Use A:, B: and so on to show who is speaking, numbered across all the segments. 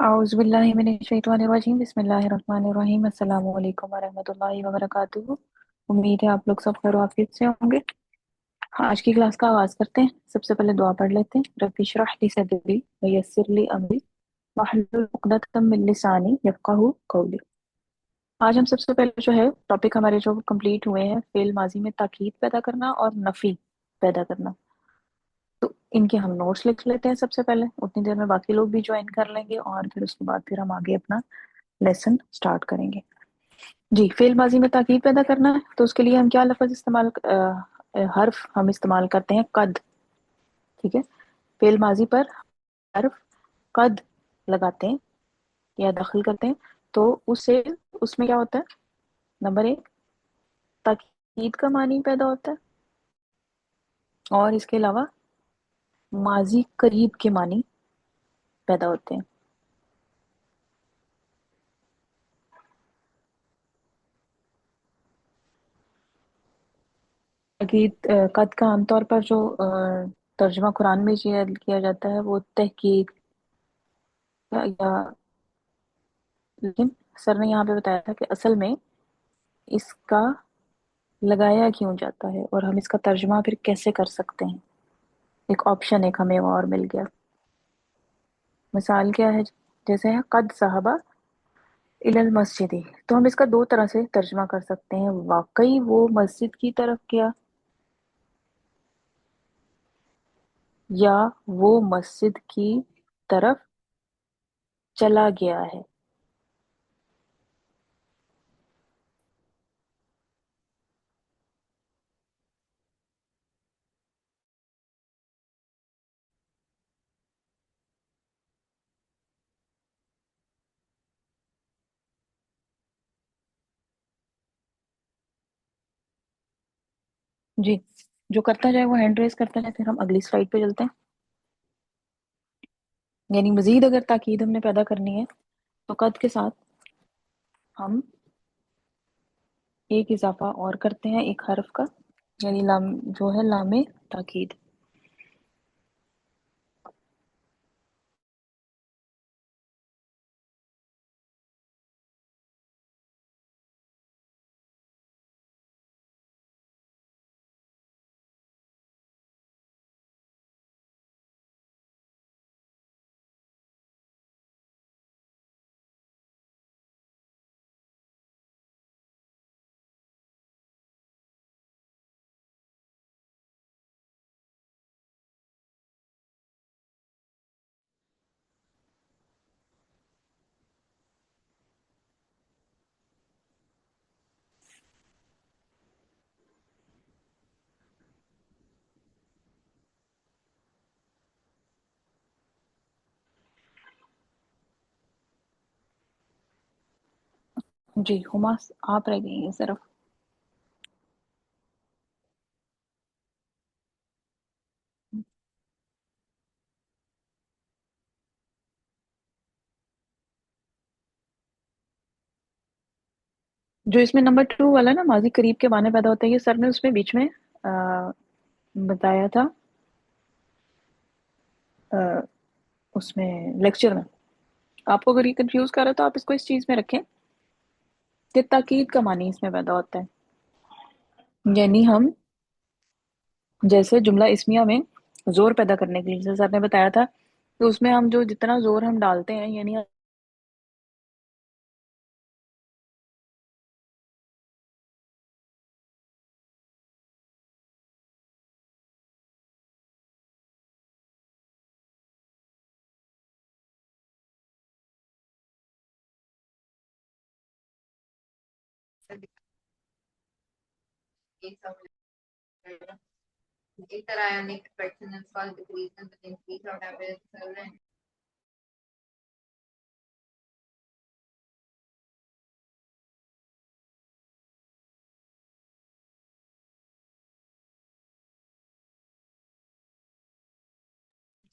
A: औज़ुबिल्लाहिमिनश्शैतानिर्रजीम बिस्मिल्लाहिर्रहमानिर्रहीम अस्सलामु अलैकुम वरहमतुल्लाहि वबरकातुहू। उम्मीद है आप लोग सब खैर आफियत से होंगे। हाँ, आज की क्लास का आगाज करते हैं। सबसे पहले दुआ पढ़ लेते हैं। रब्बि इश्रह ली सदरी व यस्सिर ली अमरी वहलुल उक़दतम मिन लिसानी यफ़क़हू क़ौली। आज हम सबसे पहले जो है टॉपिक हमारे जो कंप्लीट हुए हैं, फेल माजी में ताकीद पैदा करना और नफी पैदा करना। तो इनके हम नोट्स लिख लेते हैं सबसे पहले, उतनी देर में बाकी लोग भी ज्वाइन कर लेंगे और फिर उसके बाद फिर हम आगे अपना लेसन स्टार्ट करेंगे। जी, फेल माजी में ताकीद पैदा करना है तो उसके लिए हम क्या लफ्ज इस्तेमाल हर्फ हम इस्तेमाल करते हैं कद। ठीक है, फेल माजी पर हर्फ कद लगाते हैं या दखल करते हैं तो उससे उसमें क्या होता है, नंबर एक, ताकीद का मानी पैदा होता है और इसके अलावा माजी करीब के मानी पैदा होते हैं। ताकीद कद का आमतौर पर जो तर्जुमा कुरान में किया जाता है वो तहकीक या लेकिन सर ने यहाँ पे बताया था कि असल में इसका लगाया क्यों जाता है और हम इसका तर्जुमा फिर कैसे कर सकते हैं। एक ऑप्शन एक हमें और मिल गया। मिसाल क्या है, जैसे है कद साहबा इलल मस्जिदी, तो हम इसका दो तरह से तर्जुमा कर सकते हैं। वाकई वो मस्जिद की तरफ गया या वो मस्जिद की तरफ चला गया है। जी, जो करता जाए वो हैंड रेस करता जाए, फिर हम अगली स्लाइड पे चलते हैं। यानी मजीद अगर ताकीद हमने पैदा करनी है तो कद के साथ हम एक इजाफा और करते हैं एक हर्फ का, यानी लाम जो है लामे ताकीद। जी हुमा, आप रह गई हैं सिर्फ। जो इसमें नंबर टू वाला ना, माजी करीब के माने पैदा होते हैं, ये सर ने उसमें बीच में बताया था, आ, उसमें लेक्चर में। आपको अगर ये कंफ्यूज कर रहा है तो आप इसको इस चीज में रखें कि ताकीद का मानी इसमें पैदा होता है। यानी हम जैसे जुमला इस्मिया में जोर पैदा करने के लिए, जैसे सर ने बताया था, तो उसमें हम जो जितना जोर हम डालते हैं, यानी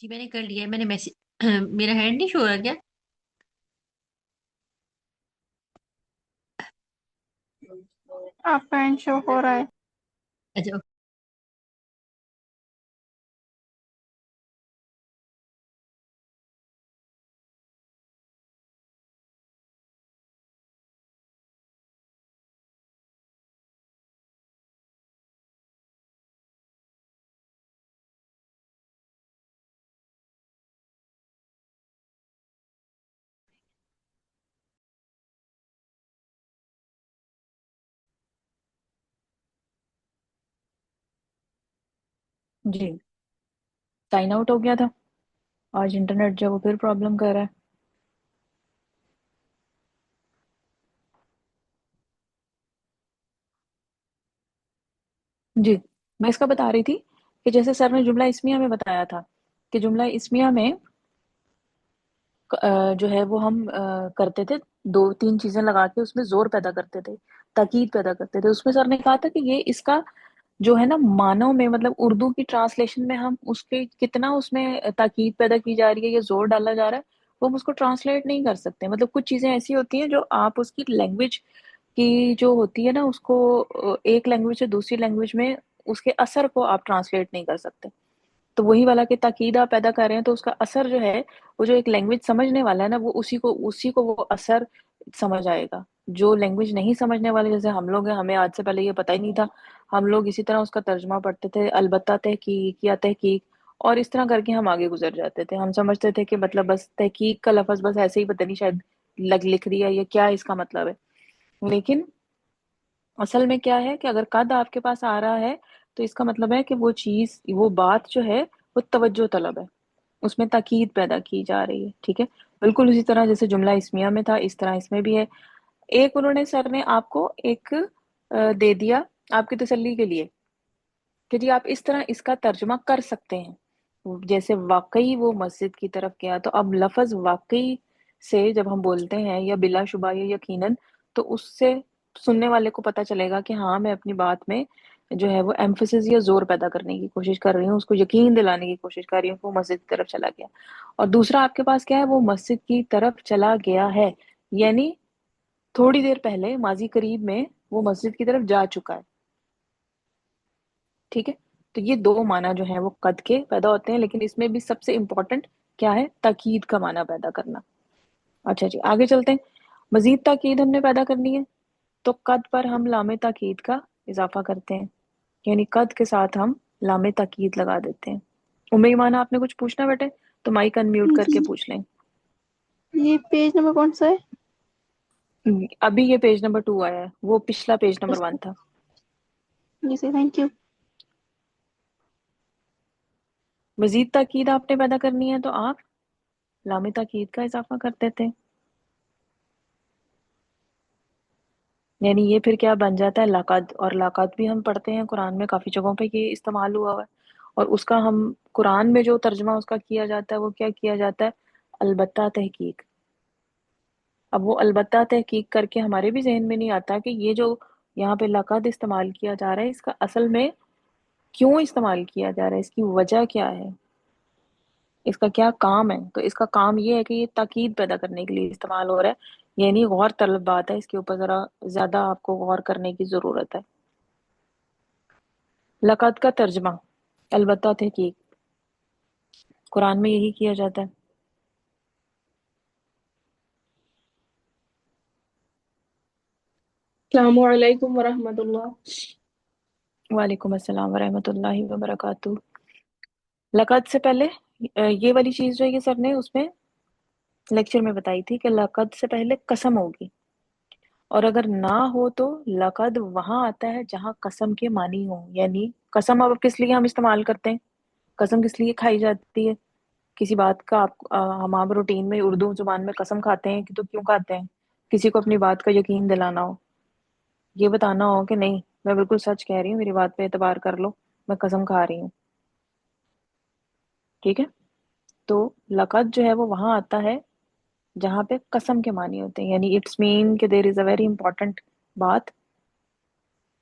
B: जी मैंने कर लिया है। मैंने मैसेज मेरा हैंड नहीं शो हो रहा क्या?
C: आपका हैंड शो हो रहा है।
B: अच्छा।
A: جی साइन आउट हो गया था। आज इंटरनेट जो है वो फिर प्रॉब्लम कर रहा है। जी, मैं इसका बता रही थी कि जैसे सर ने जुमला इस्मिया में बताया था कि जुमला इस्मिया में जो है वो हम करते थे, दो तीन चीजें लगा के उसमें जोर पैदा करते थे, ताकीद पैदा करते थे। उसमें सर ने कहा था कि ये इसका जो है ना मानव में, मतलब उर्दू की ट्रांसलेशन में हम उसके कितना उसमें ताकीद पैदा की जा रही है या जोर डाला जा रहा है, वो हम उसको ट्रांसलेट नहीं कर सकते। मतलब कुछ चीजें ऐसी होती हैं जो आप उसकी लैंग्वेज की जो होती है ना उसको एक लैंग्वेज से दूसरी लैंग्वेज में उसके असर को आप ट्रांसलेट नहीं कर सकते। तो वही वाला कि ताकीद आप पैदा कर रहे हैं तो उसका असर जो है, वो जो एक लैंग्वेज समझने वाला है ना, वो उसी को वो असर समझ आएगा। जो लैंग्वेज नहीं समझने वाले, जैसे हम लोग हैं, हमें आज से पहले ये पता ही नहीं था, हम लोग इसी तरह उसका तर्जमा पढ़ते थे, अलबत्ता तहकीक या तहकीक, और इस तरह करके हम आगे गुजर जाते थे। हम समझते थे कि मतलब बस तहकीक का लफ्ज बस ऐसे ही, पता नहीं शायद लग लिख दिया, ये क्या इसका मतलब है। लेकिन असल में क्या है कि अगर कद आपके पास आ रहा है तो इसका मतलब है कि वो चीज, वो बात जो है वो तवज्जो तलब है, उसमें ताकीद पैदा की जा रही है। ठीक है, बिल्कुल उसी तरह जैसे जुमला इस्मिया में था, इस तरह इसमें भी है। एक उन्होंने सर ने आपको एक दे दिया आपकी तसल्ली के लिए कि जी आप इस तरह इसका तर्जुमा कर सकते हैं, जैसे वाकई वो मस्जिद की तरफ गया। तो अब लफ्ज वाकई से जब हम बोलते हैं या बिलाशुबा या यकीनन, तो उससे सुनने वाले को पता चलेगा कि हाँ, मैं अपनी बात में जो है वो एम्फेसिस या जोर पैदा करने की कोशिश कर रही हूँ, उसको यकीन दिलाने की कोशिश कर रही हूँ कि वो मस्जिद की तरफ चला गया। और दूसरा आपके पास क्या है, वो मस्जिद की तरफ चला गया है, यानी थोड़ी देर पहले माजी करीब में वो मस्जिद की तरफ जा चुका है। ठीक है, तो ये दो माना जो है वो कद के पैदा होते हैं, लेकिन इसमें भी सबसे इंपॉर्टेंट क्या है, ताकीद का माना पैदा करना। अच्छा जी, आगे चलते हैं। मजीद ताकीद हमने पैदा करनी है तो कद पर हम लामे ताकीद का इजाफा करते हैं, यानी कद के साथ हम लामे ताकीद लगा देते हैं। उम्मे ईमान, आपने कुछ पूछना बेटे तो माइक अनम्यूट करके
C: जी,
A: पूछ लें।
C: ये पेज नंबर कौन सा है?
A: अभी ये पेज नंबर 2 आया है, वो पिछला पेज नंबर 1 था।
C: जी सर, थैंक यू।
A: मजीद ताकीद आपने पैदा करनी है तो आप लामे ताकीद का इजाफा कर देते हैं, यानी ये फिर क्या बन जाता है, लाक़द। और लाक़द भी हम पढ़ते हैं कुरान में, काफ़ी जगहों पे ये इस्तेमाल हुआ हुआ है। और उसका हम कुरान में जो तर्जमा उसका किया जाता है वो क्या किया जाता है, अलबत्ता तहकीक। अब वो अलबत्ता तहकीक करके हमारे भी जहन में नहीं आता कि ये जो यहाँ पे लाक़द इस्तेमाल किया जा रहा है, इसका असल में क्यों इस्तेमाल किया जा रहा है, इसकी वजह क्या है, इसका क्या काम है। तो इसका काम ये है कि ये ताकीद पैदा करने के लिए इस्तेमाल हो रहा है, यानी गौर तलब बात है, इसके ऊपर ज़रा ज़्यादा आपको गौर करने की ज़रूरत है। लक़द का तर्जमा अलबत्ता तहकीक, कुरान में यही किया जाता है।
D: अस्सलामुअलैकुम वरहमतुल्लाह।
A: वालेकुम अस्सलाम वरहमतुल्लाहि वबरकातुहू। लक़द से पहले ये वाली चीज़ जो है ये सर ने उसमें लेक्चर में बताई थी कि लक़द से पहले कसम होगी, और अगर ना हो तो लक़द वहां आता है जहां कसम के मानी हो। यानी कसम अब किस लिए हम इस्तेमाल करते हैं, कसम किस लिए खाई जाती है, किसी बात का हम आप रूटीन में उर्दू जुबान में कसम खाते हैं कि तो क्यों खाते हैं, किसी को अपनी बात का यकीन दिलाना हो, ये बताना हो कि नहीं मैं बिल्कुल सच कह रही हूँ, मेरी बात पे एतबार कर लो, मैं कसम खा रही हूँ। ठीक है, तो लक़द जो है वो वहां आता है जहां पे कसम के मानी होते हैं, यानी इट्स मीन कि there is a very important बात,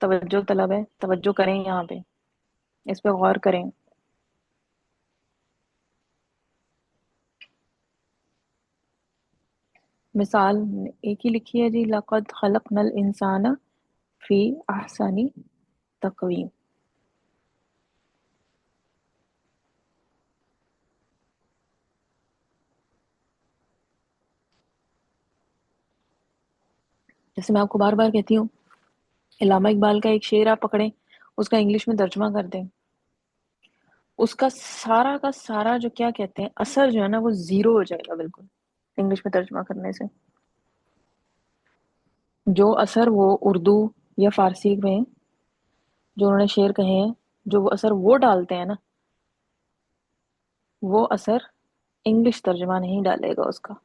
A: तवज्जो तलब है, तवज्जो करें यहाँ पे, इस पे गौर करें। मिसाल एक ही लिखी है जी, लक़द खलक़नल इंसाना फी अहसनी तक़वीम। जैसे मैं आपको बार बार कहती हूँ, इल्लामा इकबाल का एक शेर आप पकड़ें, उसका इंग्लिश में तर्जुमा कर दें, उसका सारा का सारा जो क्या कहते हैं असर जो है ना वो जीरो हो जाएगा बिल्कुल, इंग्लिश में तर्जुमा करने से। जो असर वो उर्दू या फारसी में जो उन्होंने शेर कहे हैं, जो वो असर वो डालते हैं ना, वो असर इंग्लिश तर्जमा नहीं डालेगा उसका,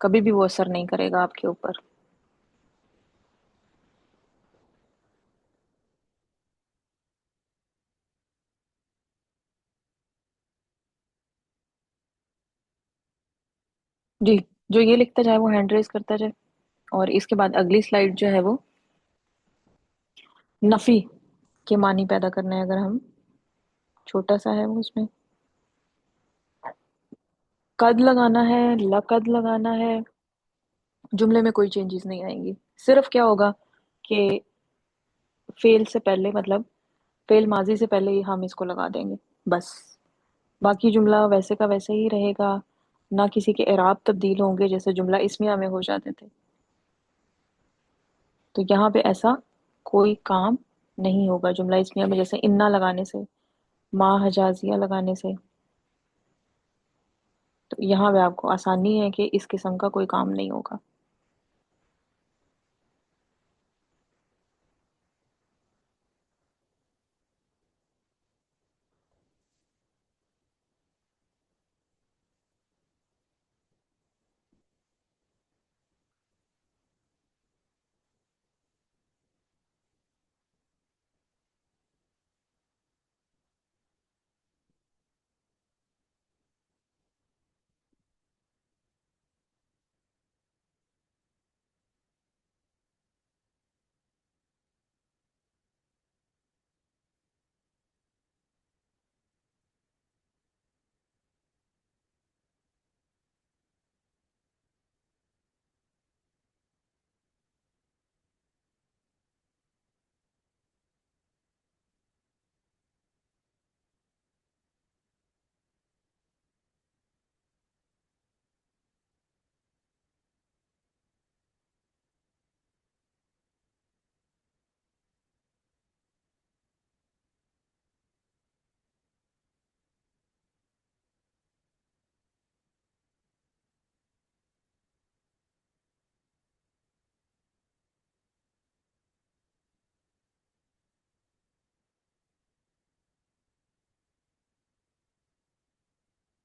A: कभी भी वो असर नहीं करेगा आपके ऊपर। जी, जो ये लिखता जाए वो हैंड रेज करता जाए। और इसके बाद अगली स्लाइड जो है वो नफी के मानी पैदा करना है। अगर हम, छोटा सा है वो, उसमें कद लगाना है, लकद लगाना है। जुमले में कोई चेंजेस नहीं आएंगी, सिर्फ क्या होगा कि फेल से पहले, मतलब फेल माजी से पहले ही हम इसको लगा देंगे, बस। बाकी जुमला वैसे का वैसे ही रहेगा, ना किसी के एराब तब्दील होंगे जैसे जुमला इस्मिया में हो जाते थे। तो यहाँ पे ऐसा कोई काम नहीं होगा जुमला इस्मिया में, जैसे इन्ना लगाने से, माँ हजाजिया लगाने से। तो यहाँ पे आपको आसानी है कि इस किस्म का कोई काम नहीं होगा।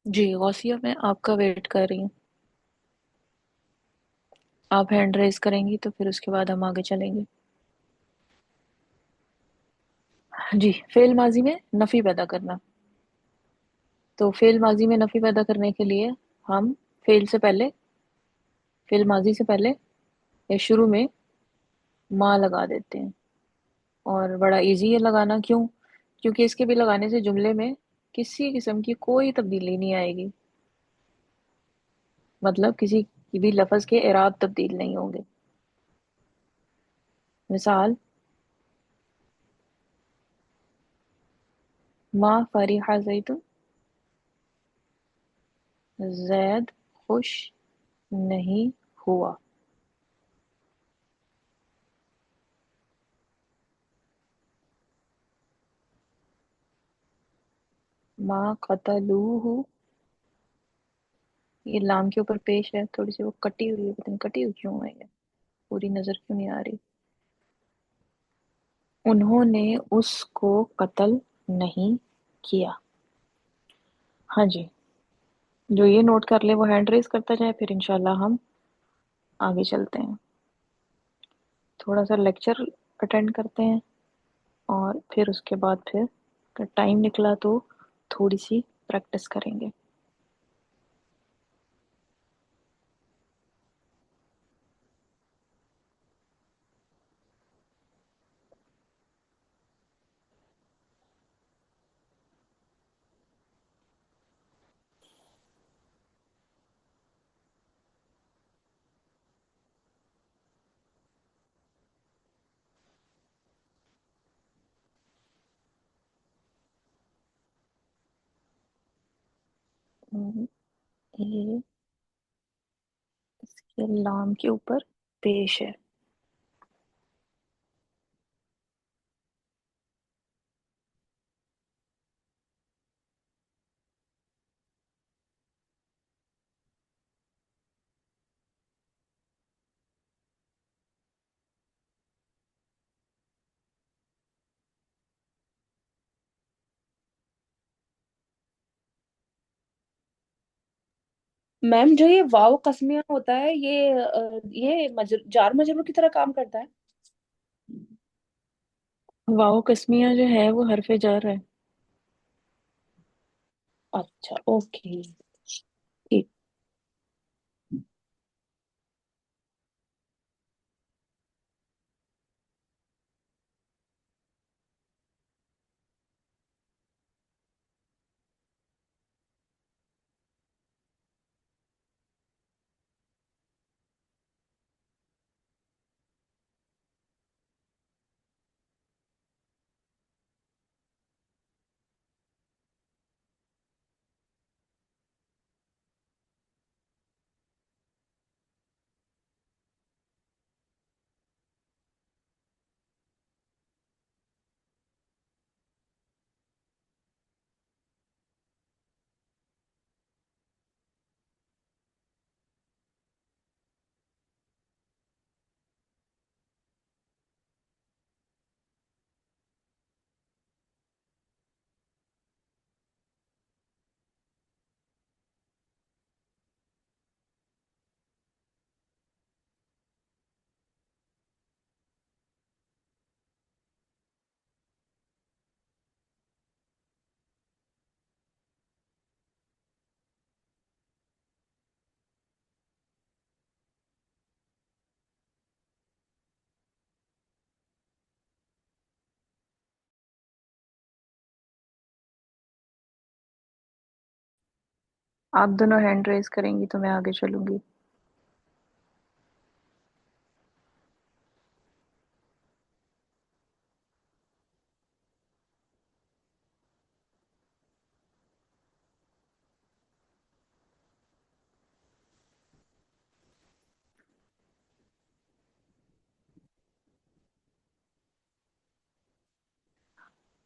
A: जी गौसिया, मैं आपका वेट कर रही हूँ। आप हैंड रेज करेंगी तो फिर उसके बाद हम आगे चलेंगे। जी, फेल माजी में नफी पैदा करना। तो फेल माजी में नफी पैदा करने के लिए हम फेल से पहले, फेल माजी से पहले या शुरू में माँ लगा देते हैं। और बड़ा इजी है लगाना, क्यों? क्योंकि इसके भी लगाने से जुमले में किसी किस्म की कोई तब्दीली नहीं आएगी, मतलब किसी भी लफ्ज के एराब तब्दील नहीं होंगे। मिसाल, माँ फरीहा जैतुन, जैद खुश नहीं हुआ। माँ कतलूहु, ये लाम के ऊपर पेश है, थोड़ी सी वो कटी हुई है, पता नहीं कटी हुई क्यों है, ये पूरी नजर क्यों नहीं आ रही। उन्होंने उसको कत्ल नहीं किया। हाँ जी, जो ये नोट कर ले वो हैंड रेज करता जाए, फिर इंशाल्लाह हम आगे चलते हैं। थोड़ा सा लेक्चर अटेंड करते हैं और फिर उसके बाद फिर अगर टाइम निकला तो थोड़ी सी प्रैक्टिस करेंगे। ये इसके लाम के ऊपर पेश है।
D: میم جو یہ واو قسمیہ ہوتا ہے یہ جار مجرور کی طرح کام کرتا ہے؟
A: واو قسمیہ جو ہے وہ حرف جر ہے.
D: اچھا اوکے ٹھیک.
A: آپ دونوں ہینڈ ریز کریں گی تو میں آگے چلوں گی.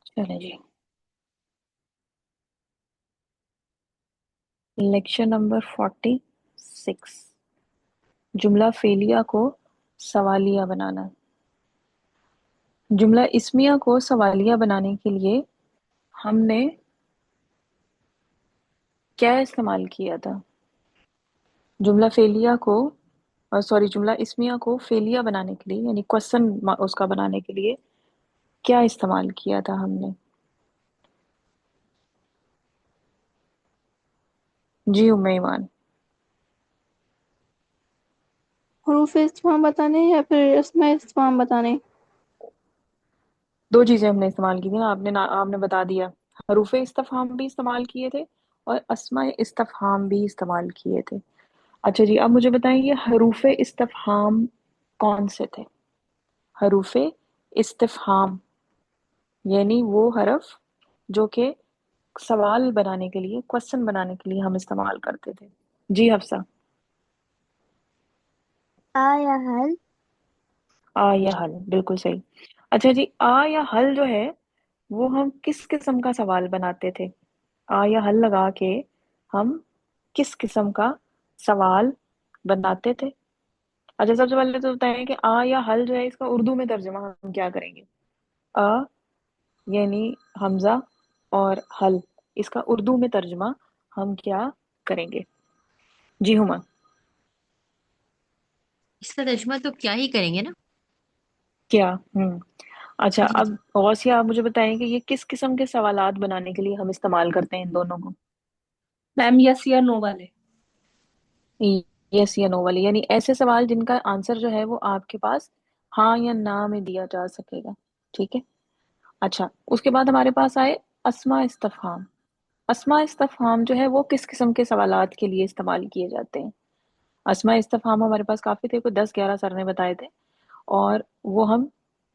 A: چلیں جی. لیکچر نمبر 46، جملہ فعلیہ کو سوالیہ بنانا. جملہ اسمیہ کو سوالیہ بنانے کے لیے ہم نے کیا استعمال کیا تھا؟ جملہ فعلیہ کو جملہ اسمیہ کو فعلیہ بنانے کے لیے یعنی کوشچن اس کا بنانے کے لیے کیا استعمال کیا تھا ہم نے؟ جی ایمان.
C: حروف استفہام بتانے یا پھر اسماء استفہام بتانے؟
A: دو چیزیں ہم نے استعمال کی تھی نا، آپ نے بتا دیا. حروف استفہام بھی استعمال کیے تھے اور اسماء استفہام بھی استعمال کیے تھے. اچھا جی، اب مجھے بتائیں یہ حروف استفہام کون سے تھے؟ حروف استفہام یعنی وہ حرف جو کہ سوال بنانے کے لیے، کوشچن بنانے کے لیے ہم استعمال کرتے تھے. جی حفصہ.
E: آ یا حل.
A: آ یا حل، بالکل صحیح. اچھا جی، آ یا حل جو ہے وہ ہم کس قسم کا سوال بناتے تھے؟ آ یا حل لگا کے ہم کس قسم کا سوال بناتے تھے؟ اچھا سب سے پہلے تو بتائیں کہ آ یا حل جو ہے اس کا اردو میں ترجمہ ہم کیا کریں گے؟ آ یعنی حمزہ اور حل، اس کا اردو میں ترجمہ ہم کیا کریں گے؟ جی ہما.
B: اس کا ترجمہ تو کیا ہی کریں گے نا.
A: کیا اچھا،
B: جی
A: اب
B: جی.
A: غوثیہ آپ مجھے بتائیں کہ یہ کس قسم کے سوالات بنانے کے لیے ہم استعمال کرتے ہیں ان دونوں کو؟
D: میم یس یا نو والے.
A: یس یا نو والی، یعنی ایسے سوال جن کا آنسر جو ہے وہ آپ کے پاس ہاں یا نہ میں دیا جا سکے گا. ٹھیک ہے. اچھا، اس کے بعد ہمارے پاس آئے اسماء استفہام. اسماء استفہام جو ہے وہ کس قسم کے سوالات کے لیے استعمال کیے جاتے ہیں؟ اسماء استفہام ہمارے پاس کافی تھے، کوئی 10-11 سر نے بتائے تھے، اور وہ ہم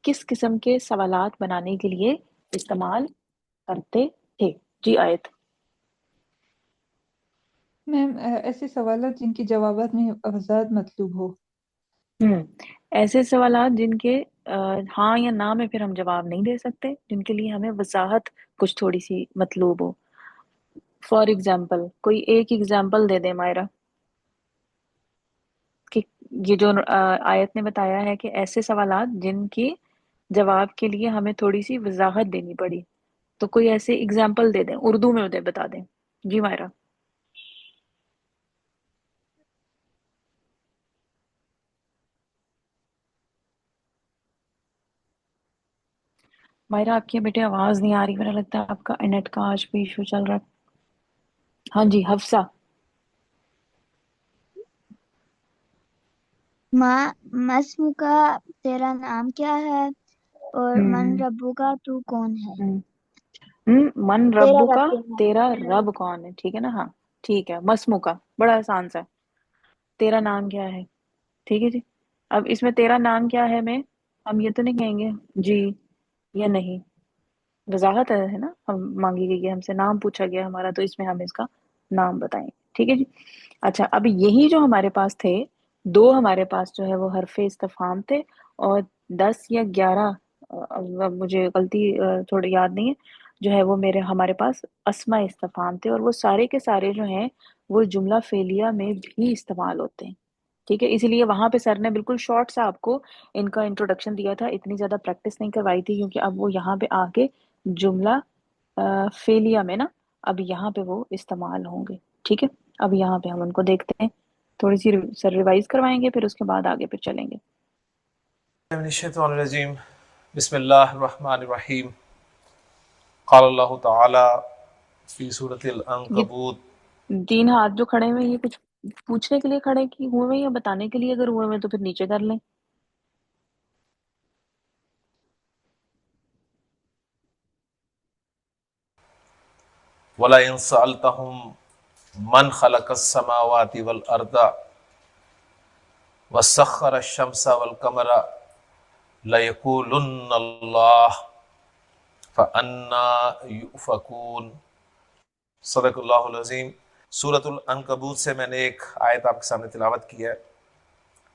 A: کس قسم کے سوالات بنانے کے لیے استعمال کرتے تھے؟ جی آیت.
F: میم ایسے سوالات جن کے جوابات میں وضاحت مطلوب ہو.
A: ایسے سوالات جن کے ہاں یا نہ میں پھر ہم جواب نہیں دے سکتے، جن کے لیے ہمیں وضاحت کچھ تھوڑی سی مطلوب ہو. فار ایگزامپل کوئی ایک ایگزامپل دے دے مائرہ کہ یہ جو آیت نے بتایا ہے کہ ایسے سوالات جن کی جواب کے لیے ہمیں تھوڑی سی وضاحت دینی پڑی، تو کوئی ایسے ایگزامپل دے دیں، اردو میں دے بتا دیں. جی مائرہ. मायरा आपकी बेटे आवाज नहीं आ रही, मेरा लगता है आपका नेट का आज भी इशू चल रहा है। हाँ जी हफ्सा।
E: माँ मस्मुका तेरा नाम क्या है और मन
A: हम्म
E: रब्बुका तू कौन है।
A: हम्म मन
E: तेरा
A: रब्बू
E: रब
A: का,
E: कौन
A: तेरा
E: है।
A: रब कौन है, ठीक है ना। हाँ ठीक है, मसमू का बड़ा आसान सा है। तेरा नाम क्या है, ठीक है जी। अब इसमें तेरा नाम क्या है में हम ये तो नहीं कहेंगे जी या नहीं, वजाहत है ना, हम मांगी गई है, हमसे नाम पूछा गया हमारा, तो इसमें हम इसका नाम बताएंगे, ठीक है जी। अच्छा अब यही जो हमारे पास थे, दो हमारे पास जो है वो हरफे इस्तिफहाम थे, और 10 या 11, अब मुझे गलती थोड़ी याद नहीं है, जो है वो मेरे हमारे पास अस्मा इस्तिफहाम थे, और वो सारे के सारे जो हैं वो जुमला फेलिया में भी इस्तेमाल होते हैं, ठीक है। इसीलिए वहां पे सर ने बिल्कुल शॉर्ट सा आपको इनका इंट्रोडक्शन दिया था, इतनी ज्यादा प्रैक्टिस नहीं करवाई थी, क्योंकि अब वो यहाँ पे आके जुमला फेलिया में ना, अब यहाँ पे वो इस्तेमाल होंगे, ठीक है। अब यहाँ पे हम उनको देखते हैं, थोड़ी सी सर रिवाइज करवाएंगे, फिर उसके बाद आगे फिर चलेंगे।
G: मिनश्शैतानिर्रजीम बिस्मिल्लाहिर्रहमानिर्रहीम क़ाल अल्लाहु तआला फ़ी सूरतिल
A: ये
G: अनकबूत
A: 3 हाथ जो खड़े हुए हैं, ये कुछ पूछने के लिए खड़े की हुए हैं या बताने के लिए, अगर हुए हैं तो फिर नीचे कर लें।
G: वला इन सअलतहुम मन खलक़स समावाति वल अर्दा वसख्खर अश-शम्स वल कमरा लयक़ूलुन्न अल्लाह फ़अन्ना युफ़कून। सदक़ल्लाहुल अज़ीम। सूरतुल अनकबूत से मैंने एक आयत आपके सामने तिलावत की है,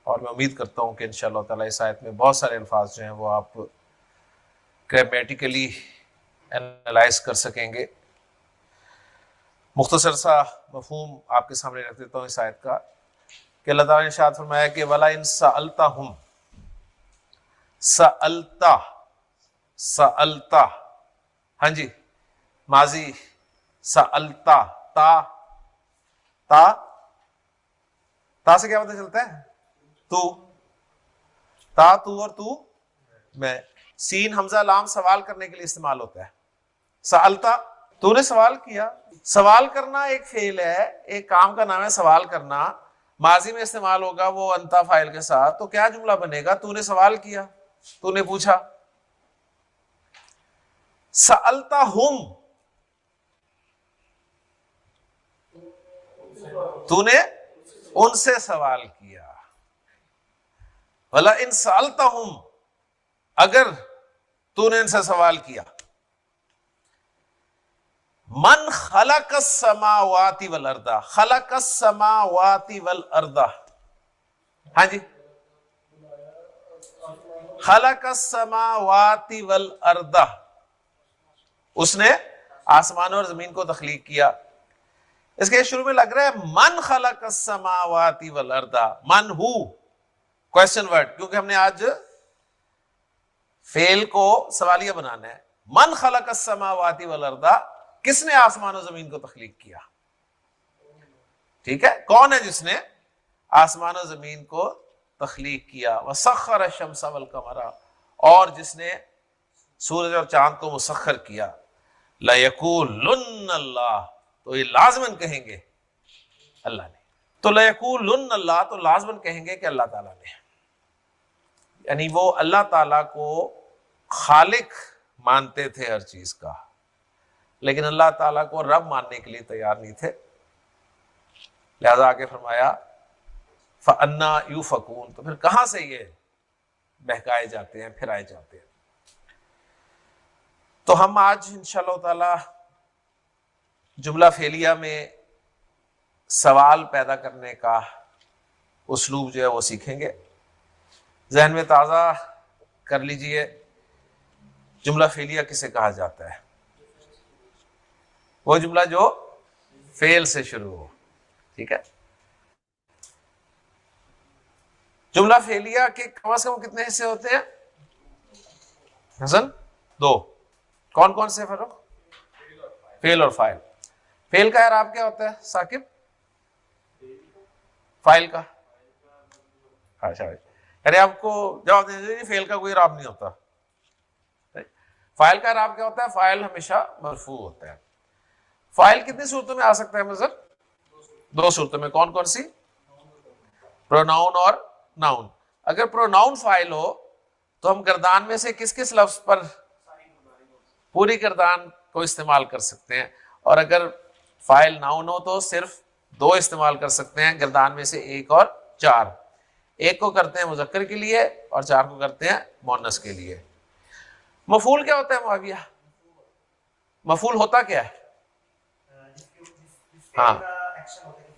G: और मैं उम्मीद करता हूँ कि इंशाअल्लाह ताला इस आयत में बहुत सारे अल्फाज जो हैं वो आप ग्रामेटिकली एनालाइज कर सकेंगे। मुख्तसर सा मफहूम आपके सामने रख देता हूँ इस आयत का, कि अल्लाह ताला ने इरशाद फरमाया कि वला इन सअलतहुम, सअलता, सअलता, हाँ जी माजी सअलता, ता ता ता से क्या पता चलता है, तू, ता तू और तू मैं। सीन हमजा लाम सवाल करने के लिए इस्तेमाल होता है। सअलता तूने सवाल किया, सवाल करना एक फेल है, एक काम का नाम है सवाल करना, माजी में इस्तेमाल होगा वो अंता फाइल के साथ, तो क्या जुमला बनेगा, तूने सवाल किया, तूने पूछा। सअलता हुम, तूने उनसे सवाल किया। वला इन सअलता हुम, अगर तूने इनसे सवाल किया। मन खलक़स समावाति वल अर्दा, खलक़स समावाति वल अर्दा, हाँ जी खलक़स समावाति वल अर्दा, उसने आसमान और जमीन को तख्लीक किया। इसके शुरू में लग रहा है मन खलक़स समावाति वल अर्दा, मन हु क्वेश्चन वर्ड, क्योंकि हमने आज फेल को सवालिया बनाना है। मन खलक़स समावाति वल अर्दा, किसने आसमान और जमीन को तख्लीक किया, ठीक है, कौन है जिसने आसमान और जमीन को तख्लीक किया। वसख्खर अश-शम्स वल कमरा, और जिसने सूरज और चांद को मुसख्खर किया। लयक़ूलुन्न अल्लाह, तो ये लाज़िमन कहेंगे अल्लाह ने, तो लयक़ूलुन्न अल्लाह, तो लाज़िमन कहेंगे कि अल्लाह ताला ने, यानी वो अल्लाह ताला को खालिक मानते थे हर चीज का, लेकिन अल्लाह ताला को रब मानने के लिए तैयार नहीं थे। लिहाजा आके फरमाया फ़अन्ना युफ़कून, तो फिर कहां से ये बहकाए जाते हैं, फिराए जाते हैं। तो हम आज इंशाअल्लाह ताला जुमला फेलिया में सवाल पैदा करने का उसलूब जो है वो सीखेंगे। जहन में ताज़ा कर लीजिए, जुमला फेलिया किसे कहा जाता है, वो जुमला जो फेल से शुरू हो, ठीक है। जुमला फेलिया के कम से कम कितने हिस्से होते हैं हसन? 2। कौन कौन से फर्क? फेल और फाइल। फेल का इराब क्या होता है साकिब? फाइल का? अच्छा, अरे आपको जवाब देने दीजिए, फेल का कोई इराब नहीं होता। فائل کا اعراب کیا ہوتا ہے؟ فائل ہمیشہ مرفوع ہوتا ہے. فائل کتنی صورتوں میں آ سکتا ہے مظہر؟ دو صورتوں میں. کون کون سی؟ پروناؤن اور ناؤن. اگر پروناؤن فائل ہو تو ہم گردان میں سے کس کس لفظ پر پوری گردان کو استعمال کر سکتے ہیں، اور اگر فائل ناؤن ہو تو صرف دو استعمال کر سکتے ہیں گردان میں سے، ایک اور چار. ایک کو کرتے ہیں مذکر کے لیے اور چار کو کرتے ہیں مؤنث کے لیے. مفعول کیا ہوتا ہے معاویہ؟ مفعول ہوتا کیا ہے؟ ہاں،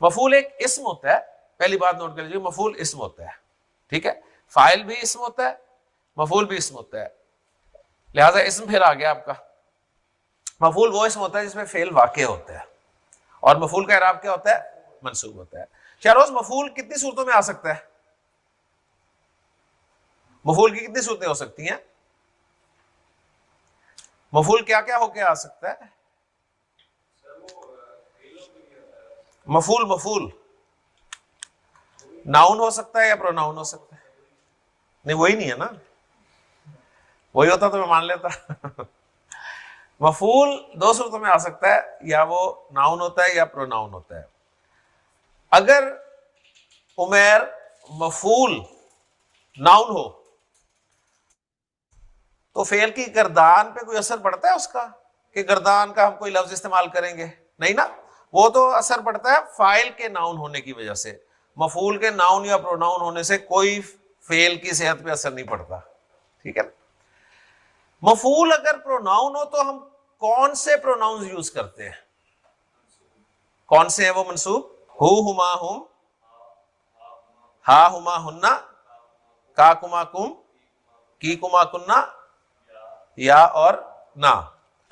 G: مفعول ایک اسم ہوتا ہے. پہلی بات نوٹ کر لیجیے، مفعول اسم ہوتا ہے. ٹھیک ہے، فاعل بھی اسم ہوتا ہے، مفعول بھی اسم ہوتا ہے. لہذا اسم پھر آ گیا آپ کا. مفعول وہ اسم ہوتا ہے جس میں فعل واقع ہوتا ہے، اور مفعول کا اعراب کیا ہوتا ہے؟ منصوب ہوتا ہے. شہروز مفعول کتنی صورتوں میں آ سکتا ہے؟ مفعول کی کتنی صورتیں ہو سکتی ہیں؟ مفعول کیا کیا ہو کے آ سکتا ہے؟ مفعول ناؤن ہو سکتا ہے یا پروناؤن ہو سکتا ہے؟ نہیں، وہی نہیں ہے نا. وہی ہوتا تو میں مان لیتا. مفعول دو صورتوں میں آ سکتا ہے، یا وہ ناؤن ہوتا ہے یا پروناؤن ہوتا ہے. اگر عمیر مفعول ناؤن ہو تو فعل کی گردان پہ کوئی اثر پڑتا ہے اس کا، کہ گردان کا ہم کوئی لفظ استعمال کریں گے؟ نہیں نا. وہ تو اثر پڑتا ہے فاعل کے ناؤن ہونے کی وجہ سے. مفعول کے ناؤن یا پروناؤن ہونے سے کوئی فعل کی صحت پہ اثر نہیں پڑتا. ٹھیک ہے نا. مفعول اگر پروناؤن ہو تو ہم کون سے پروناؤنز یوز کرتے ہیں؟ کون سے ہیں وہ منصوب؟ ہو ہما ہم، ہا ہما ہننا، کا کما کم، کی کما کننا، یا اور نا.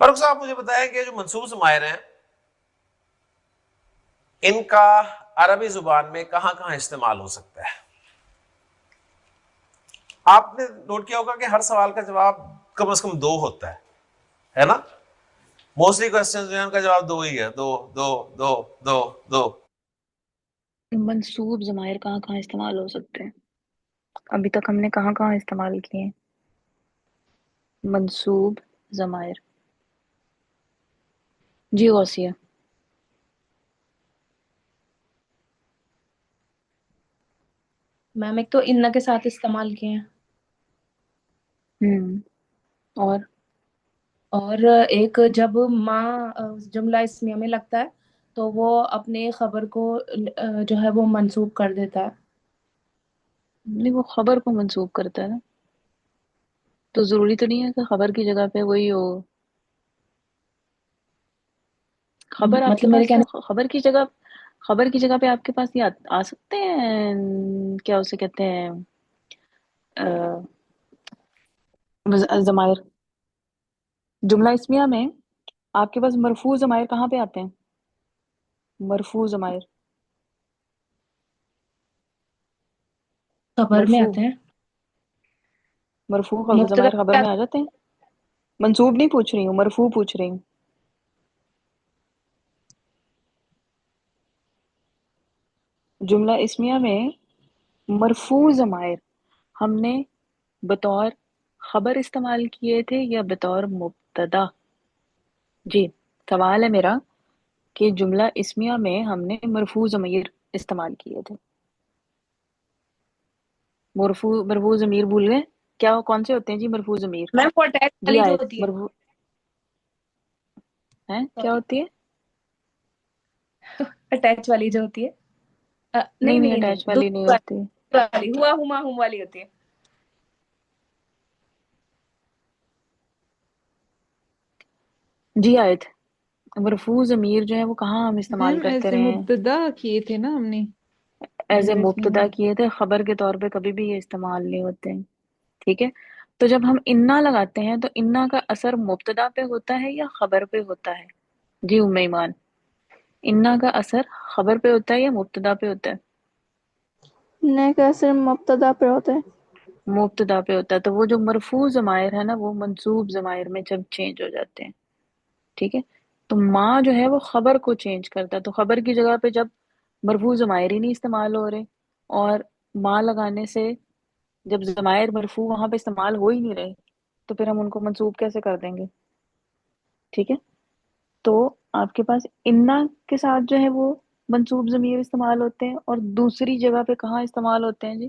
G: فرق صاحب مجھے بتائیں کہ جو منصوب ضمائر ہیں ان کا عربی زبان میں کہاں کہاں استعمال ہو سکتا ہے؟ آپ نے نوٹ کیا ہوگا کہ ہر سوال کا جواب کم از کم دو ہوتا ہے نا. موسٹلی کوشچنز جو ہیں ان کا جواب دو ہی ہے. دو دو دو دو دو.
A: منصوب ضمائر کہاں کہاں استعمال ہو سکتے ہیں؟ ابھی تک ہم نے کہاں کہاں استعمال کیے ہیں منصوب ضمائر؟ جی غوثیہ.
D: میم ایک تو ان کے ساتھ استعمال کیے ہیں،
A: اور
D: اور ایک جب ماں جملہ اسمیہ میں لگتا ہے تو وہ اپنے خبر کو جو ہے وہ منسوب کر دیتا ہے.
A: نہیں، وہ خبر کو منسوب کرتا ہے نا، تو ضروری تو نہیں ہے کہ خبر کی جگہ پہ وہی ہو. خبر آپ کے
D: مطلب میرے
A: پاس
D: کہنے
A: خبر کی جگہ پہ آپ کے پاس یہ آ سکتے ہیں، کیا اسے کہتے ہیں، ضمائر. جملہ اسمیہ میں آپ کے پاس مرفوع ضمائر کہاں پہ آتے ہیں؟ مرفوع ضمائر
D: خبر میں
A: مرفوع
D: آتے ہیں.
A: مرفوع
D: مبتدا
A: ضمائر خبر میں آ جاتے ہیں. منصوب نہیں پوچھ رہی ہوں، مرفوع پوچھ رہی ہوں. جملہ اسمیہ میں مرفوع ضمائر ہم نے بطور خبر استعمال کیے تھے یا بطور مبتدا؟ جی سوال ہے میرا کہ جملہ اسمیہ میں ہم نے مرفوع ضمیر استعمال کیے تھے. مرفوع ضمیر بھول گئے کیا؟ کون سے ہوتے ہیں جی مرفوع ضمیر؟
D: میم وہ اٹیچ
A: جی
D: والی جو
A: آیت
D: ہوتی ہے،
A: مرفوع ہیں کیا
D: سوری،
A: ہوتی ہے؟
D: اٹیچ والی جو ہوتی ہے، نہیں
A: نہیں
D: نہیں
A: اٹیچ
D: نہیں،
A: والی نہیں
D: دوسری
A: ہوتی.
D: والی ہوا ہما ہم والی ہوتی ہے.
A: جی آیت مرفوع ضمیر جو ہے وہ کہاں ہم استعمال
F: میم
A: کرتے
F: ایسے
A: رہے ہیں؟
F: مبتدا کیے تھے نا ہم نے
A: ایز اے
F: جملہ اسمیہ
A: مبتدا
F: میں.
A: کیے تھے، خبر کے طور پہ کبھی بھی یہ استعمال نہیں ہوتے ہیں. ٹھیک ہے، تو جب ہم انا لگاتے ہیں تو انا کا اثر مبتدا پہ ہوتا ہے یا خبر پہ ہوتا ہے؟ جی ام ایمان، انا کا اثر خبر پہ ہوتا ہے یا مبتدا پہ ہوتا ہے؟
C: نے کا اثر مبتدا پہ ہوتا ہے.
A: مبتدا پہ ہوتا ہے. تو وہ جو مرفوع ضمائر ہے نا وہ منصوب ضمائر میں جب چینج ہو جاتے ہیں. ٹھیک ہے، تو ماں جو ہے وہ خبر کو چینج کرتا ہے، تو خبر کی جگہ پہ جب مرفوع ضمائر ہی نہیں استعمال ہو رہے اور ماں لگانے سے جب ضمائر مرفوع وہاں پہ استعمال ہو ہی نہیں رہے تو پھر ہم ان کو منسوب کیسے کر دیں گے؟ ٹھیک ہے، تو آپ کے پاس انا کے ساتھ جو ہے وہ منسوب ضمیر استعمال ہوتے ہیں، اور دوسری جگہ پہ کہاں استعمال ہوتے ہیں جی؟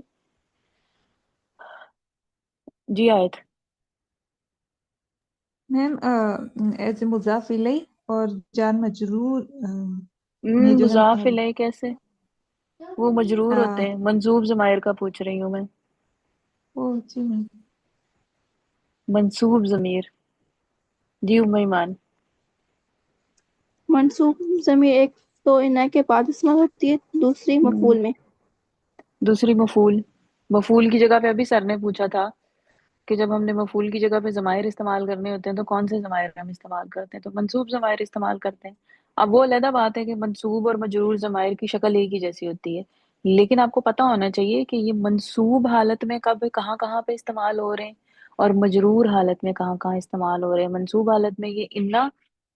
A: جی آیت
F: میم ایز اے مضاف الیہ اور جان مجرور میں جو ہے
A: مضاف الیہ کیسے؟ وہ مجرور ہوتے ہیں، منصوب ضمائر کا پوچھ رہی ہوں میں،
F: جی میم
A: منصوب ضمیر۔ جی ام ایمان۔
C: منصوب ضمیر ایک تو انا کے بعد استعمال ہوتی ہے، دوسری مفعول میں۔
A: دوسری مفعول، مفعول کی جگہ پہ ابھی سر نے پوچھا تھا کہ جب ہم نے مفعول کی جگہ پہ ضمائر استعمال کرنے ہوتے ہیں تو کون سے ضمائر ہم استعمال کرتے ہیں؟ تو منصوب ضمائر استعمال کرتے ہیں۔ اب وہ علیحدہ بات ہے کہ منصوب اور مجرور ضمائر کی شکل ایک ہی جیسی ہوتی ہے، لیکن آپ کو پتہ ہونا چاہیے کہ یہ منصوب حالت میں کب کہاں کہاں پہ استعمال ہو رہے ہیں اور مجرور حالت میں کہاں کہاں استعمال ہو رہے ہیں۔ منصوب حالت میں یہ انا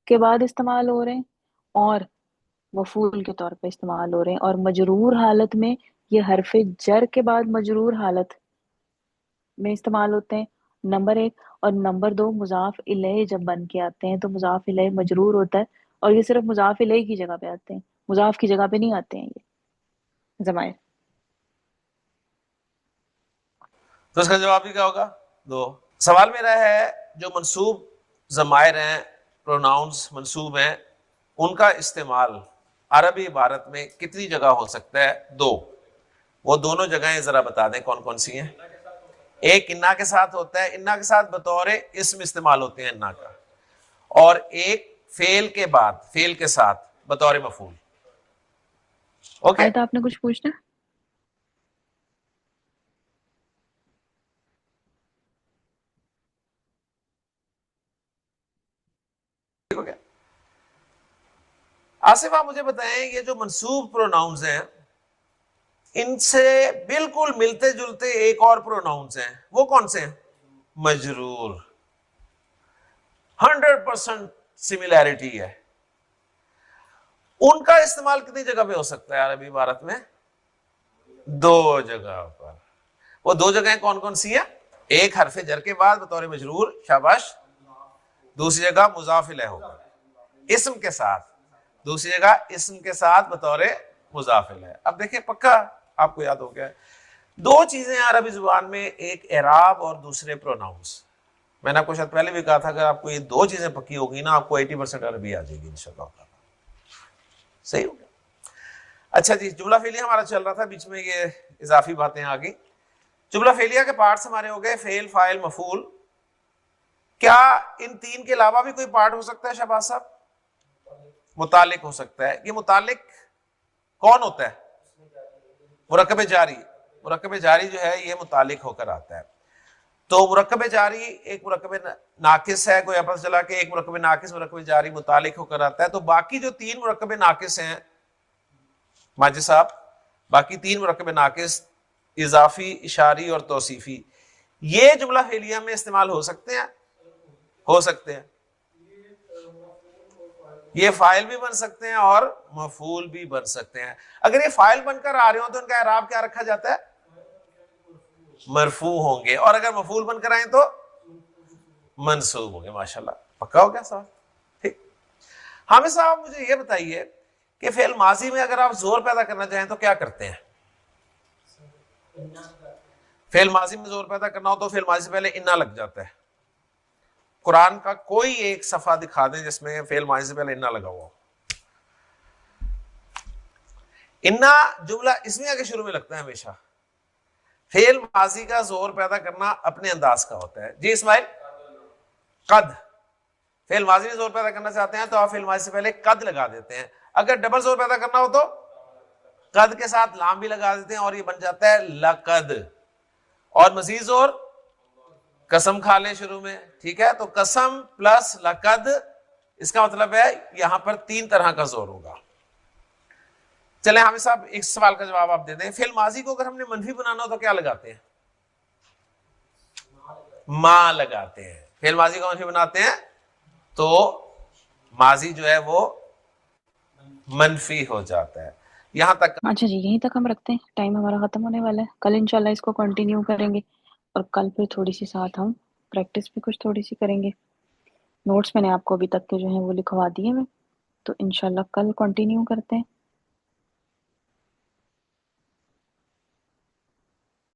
A: کے بعد استعمال ہو رہے ہیں اور مفعول کے طور پہ استعمال ہو رہے ہیں، اور مجرور حالت میں یہ حرف جر کے بعد مجرور حالت میں استعمال ہوتے ہیں، نمبر ایک۔ اور نمبر دو، مضاف الیہ جب بن کے آتے ہیں تو مضاف الیہ مجرور ہوتا ہے، اور یہ صرف مضاف الیہ کی جگہ پہ آتے ہیں، مضاف کی جگہ پہ نہیں آتے ہیں یہ ضمائر۔
G: تو اس کا جواب بھی کیا ہوگا؟ دو۔ سوال میرا ہے جو منصوب ضمائر ہیں، پروناؤنس منصوب ہیں، ان کا استعمال عربی عبارت میں کتنی جگہ ہو سکتا ہے؟ دو۔ وہ دونوں جگہیں ذرا بتا دیں کون کون سی ہیں۔ ایک انا کے ساتھ ہوتا ہے، انا کے ساتھ بطور اسم استعمال ہوتے ہیں انا کا، اور ایک فعل کے بعد، فعل کے ساتھ بطور مفعول۔ اوکے،
A: آیت آپ نے کچھ پوچھنا؟
G: ہو گیا؟ آصف آپ مجھے بتائیں یہ جو منصوب پروناؤنز ہیں ان سے بالکل ملتے جلتے ایک اور پروناؤنز ہیں، وہ کون سے ہیں؟ مجرور۔ 100% سملیرٹی ہے۔ ان کا استعمال کتنی جگہ پہ ہو سکتا ہے عربی عبارت میں؟ دو جگہ پر۔ وہ دو جگہیں کون کون سی ہیں؟ ایک حرف جر کے بعد بطور مجرور، شاباش۔ دوسری جگہ مضاف الیہ ہوگا اسم کے ساتھ، دوسری جگہ اسم کے ساتھ بطور مضاف الیہ۔ اب دیکھیں پکا آپ کو یاد ہو گیا ہے، دو چیزیں ہیں عربی زبان میں، ایک اعراب اور دوسرے پروناؤنس۔ میں نے آپ کو شاید پہلے بھی کہا تھا اگر آپ کو یہ دو چیزیں پکی ہوگی نا آپ کو 80% عربی آ جائے گی انشاءاللہ۔ صحیح ہو گیا؟ اچھا جی، جملہ فعلیہ ہمارا چل رہا تھا، بیچ میں یہ اضافی باتیں آ گئی۔ جملہ فعلیہ کے پارٹس ہمارے ہو گئے فعل، فاعل، مفعول۔ کیا ان تین کے علاوہ بھی کوئی پارٹ ہو سکتا ہے شہباز صاحب؟ متعلق ہو سکتا ہے۔ یہ متعلق کون ہوتا ہے؟ مرکب جاری۔ مرکب جاری جو ہے یہ متعلق ہو کر آتا ہے۔ تو مرکب جاری ایک مرکب ناقص ہے، کوئی پتہ چلا کہ ایک مرکب ناقص مرکب جاری متعلق ہو کر آتا ہے، تو باقی جو تین مرکب ناقص ہیں ماجد صاحب، باقی تین مرکب ناقص اضافی، اشاری اور توصیفی، یہ جملہ فعلیہ میں استعمال ہو سکتے ہیں؟ ہو سکتے ہیں۔ یہ فاعل بھی بن سکتے ہیں اور مفعول بھی بن سکتے ہیں۔ اگر یہ فاعل بن کر آ رہے ہوں تو ان کا اعراب کیا رکھا جاتا ہے؟ مرفوع ہوں گے، اور اگر مفعول بن کر آئیں تو منصوب ہوں گے۔ ماشاءاللہ، پکا ہو گیا سوال؟ ٹھیک۔ حامد صاحب مجھے یہ بتائیے کہ فعل ماضی میں اگر آپ زور پیدا کرنا چاہیں تو کیا کرتے ہیں؟ فعل ماضی میں زور پیدا کرنا ہو تو فعل ماضی سے پہلے انا لگ جاتا ہے۔ قرآن کا کوئی ایک صفحہ دکھا دیں جس میں فعل ماضی سے پہلے انا لگا ہوا ہو۔ انا جملہ اسمیہ کے شروع میں لگتا ہے ہمیشہ۔ فعل ماضی کا زور پیدا کرنا اپنے انداز کا ہوتا ہے۔ جی اسماعیل؟ قد۔ فعل ماضی میں زور پیدا کرنا چاہتے ہیں تو آپ فعل ماضی سے پہلے قد لگا دیتے ہیں۔ اگر ڈبل زور پیدا کرنا ہو تو قد کے ساتھ لام بھی لگا دیتے ہیں اور یہ بن جاتا ہے لقد۔ اور مزید زور قسم کھا لیں شروع میں، ٹھیک ہے؟ تو قسم پلس لقد، اس کا مطلب ہے یہاں پر تین طرح کا زور ہوگا۔ چلیں حامد صاحب ایک سوال کا جواب آپ دے دیں، فعل ماضی کو اگر ہم نے منفی بنانا ہو تو کیا لگاتے ہیں؟ ما لگاتے ہیں۔ فعل ماضی کو منفی بناتے ہیں تو ماضی جو ہے وہ منفی ہو جاتا ہے۔ یہاں تک
A: اچھا جی، یہیں تک ہم رکھتے ہیں، ٹائم ہمارا ختم ہونے والا ہے، کل انشاءاللہ اس کو کنٹینیو کریں گے، اور کل پھر تھوڑی سی ساتھ ہم پریکٹس بھی کچھ تھوڑی سی کریں گے. نوٹس میں نے آپ کو ابھی تک کے جو ہیں وہ لکھوا دیے میں، تو انشاءاللہ کل کنٹینیو کرتے ہیں.